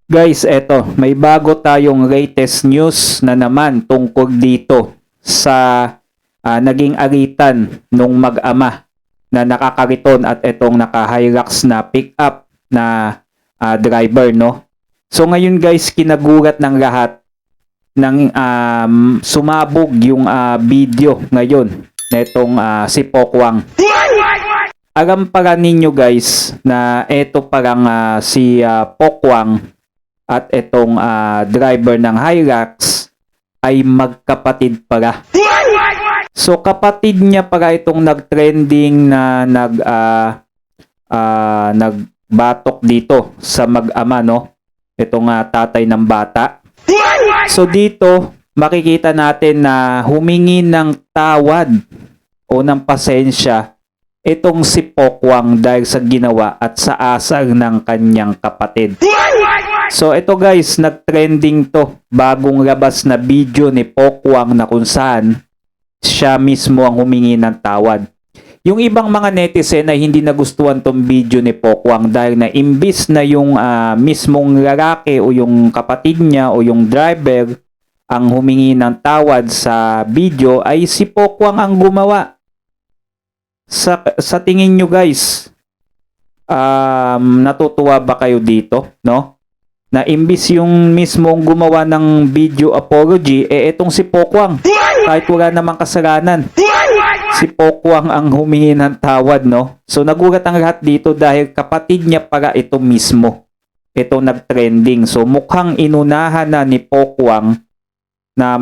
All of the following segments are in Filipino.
Guys, eto, may bago tayong latest news na naman tungkol dito sa naging alitan nung mag-ama na nakakariton at etong naka-Hilux na pick-up na driver, no? So ngayon guys, kinagulat ng lahat ng sumabog yung video ngayon na itong si Pokwang. Alam pala ninyo guys na eto parang si Pokwang at itong driver ng Hilux ay magkapatid pala. So kapatid niya pala itong nagtrending na nagbatok dito sa mag-ama, no? Itong tatay ng bata. So dito makikita natin na humingi ng tawad o ng pasensya itong si Pokwang dahil sa ginawa at sa asal ng kanyang kapatid. So ito guys, nag-trending to, bagong labas na video ni Pokwang na kung saan siya mismo ang humingi ng tawad. Yung ibang mga netizen ay hindi nagustuhan tong video ni Pokwang dahil na imbis na yung mismong lalaki o yung kapatid niya o yung driver ang humingi ng tawad sa video, ay si Pokwang ang gumawa. Sa tingin nyo guys, natutuwa ba kayo dito, no? Na imbis yung mismong gumawa ng video apology, etong si Pokwang, kahit wala namang kasalanan, si Pokwang ang humingi ng tawad, no? So nagulat ang lahat dito dahil kapatid niya para ito mismo. Ito nag-trending. So mukhang inunahan na ni Pokwang na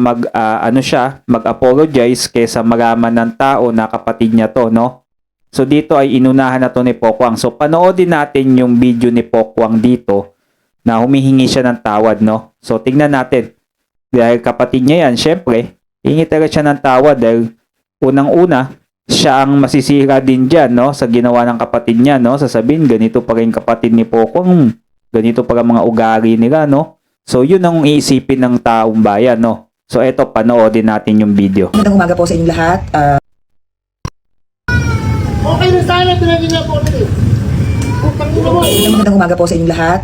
mag-apologize kaysa malaman ng tao na kapatid niya to, no? So dito ay inunahan na to ni Pokwang. So panoodin natin yung video ni Pokwang dito na humihingi siya ng tawad, no? So tingnan natin. Dahil kapatid niya yan, syempre, hingi talaga siya ng tawad dahil unang-una, siya ang masisira din dyan, no? Sa ginawa ng kapatid niya, no? Sasabihin, ganito pa rin kapatid ni Pokwang, ganito pa mga ugali nila, no? So yun ang iisipin ng taong bayan, no? So eto, panoodin natin yung video. Magandang umaga po sa inyong lahat. Okay na sana, pinagin niya po ulit. Magandang umaga po sa inyong lahat.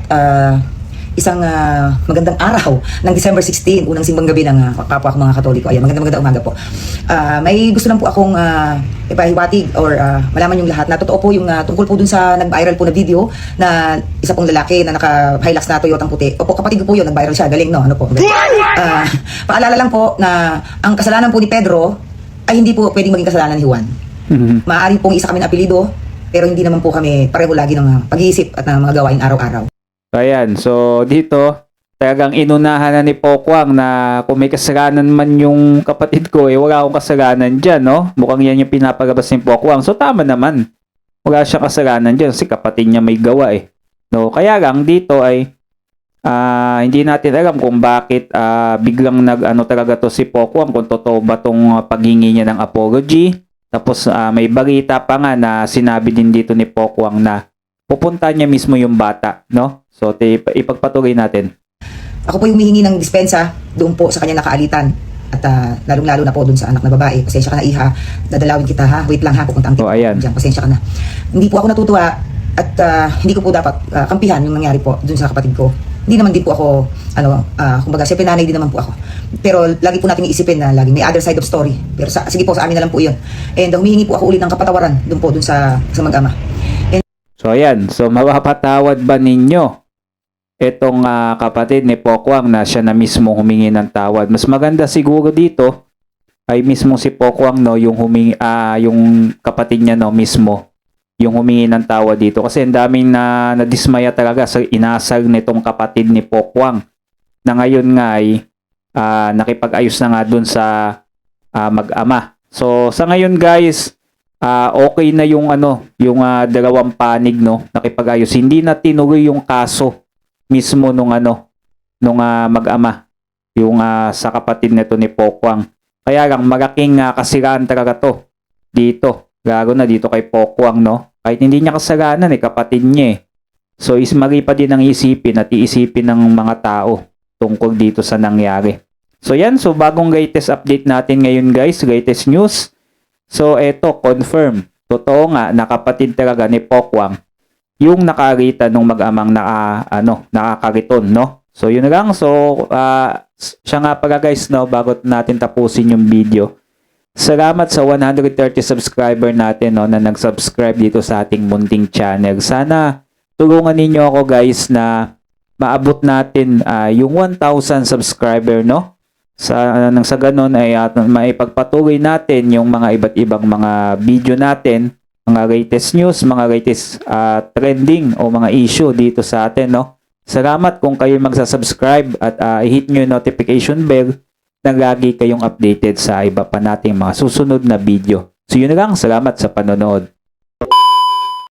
Isang magandang araw ng December 16, unang simbang gabi ng kapwa ko mga Katoliko. Ayan, magandang umaga po. May gusto lang po akong ipahiwatig or malaman yung lahat na totoo po yung tungkol po dun sa nag-viral po na video na isa pong lalaki na naka-Hilux na Toyotang puti. Opo, kapatid ko po yun, nag-viral siya. Galing, no? Ano po? Paalala lang po na ang kasalanan po ni Pedro ay hindi po pwedeng maging kasalanan ni Juan. Maaari pong isa kami na apelido, pero hindi naman po kami pareho lagi ng pag-iisip at ng mga gawain araw-araw. Ayan, so dito, talagang inunahan na ni Pokwang na kung may kasalanan man yung kapatid ko, wala akong kasalanan dyan, no? Mukhang yan yung pinapalabas ni Pokwang. So tama naman, wala siyang kasalanan dyan kasi kapatid niya may gawa eh. No? Kaya lang dito ay hindi natin alam kung bakit biglang talaga to si Pokwang, kung totoo ba tong paghingi niya ng apology. Tapos may balita pa nga na sinabi din dito ni Pokwang na pupunta niya mismo yung bata, no? So, ipagpatuloy natin. Ako po yung humihingi ng dispensa doon po sa kanya nakaalitan. At lalong-lalo na po doon sa anak na babae. Pasensya ka na, iha. Dadalawin kita, ha? Wait lang, ha? Pupunta ang tipo. Ayan. Diyan, pasensya ka na. Hindi po ako natutuwa at hindi ko po dapat kampihan yung nangyari po doon sa kapatid ko. Hindi naman din po ako, kumbaga, siyempre nanay din naman po ako. Pero lagi po natin iisipin na lagi may other side of story. Pero sige po, sa amin na lang po yun. And humihingi po ako ulit ng kapatawaran doon po doon sa mag-ama. So, ayan. So, mapapatawad ba ninyo itong kapatid ni Pokwang na siya na mismo humingi ng tawad? Mas maganda siguro dito ay mismo si Pokwang, no, yung yung kapatid niya, no, mismo yung humingi ng tawad dito kasi ang daming nadismaya talaga sa inasal nitong kapatid ni Pokwang na ngayon nga ay nakipag-ayos na nga dun sa mag-ama. So sa ngayon guys, okay na yung dalawang panig, no, nakipag-ayos. Hindi na tinuloy yung kaso mismo nung mag-ama, yung sa kapatid nito ni Pokwang. Kaya lang malaking kasiraan talaga to dito, lalo na dito kay Pokwang, no? Kahit hindi niya kasalanan kapatid niya eh. So mali pa din ang isipin at iisipin ng mga tao tungkol dito sa nangyari. So yan, so bagong latest update natin ngayon guys, latest news. So eto, confirm, totoo nga na kapatid talaga ni Pokwang yung nakakita nung mag-amang nakakariton, no? So yun na lang. So siya nga pala guys, no, bago natin tapusin yung video. Salamat sa 130 subscriber natin, no, na nag-subscribe dito sa ating munting channel. Sana tulungan ninyo ako guys na maabot natin yung 1,000 subscriber, no? Sa ganun ay maipagpatuloy natin yung mga iba't ibang mga video natin, mga latest news, mga latest trending o mga issue dito sa atin, no? Salamat kung kayo magsasubscribe at i-hit nyo yung notification bell na lagi kayong updated sa iba pa nating mga susunod na video. So yun na lang, salamat sa panonood.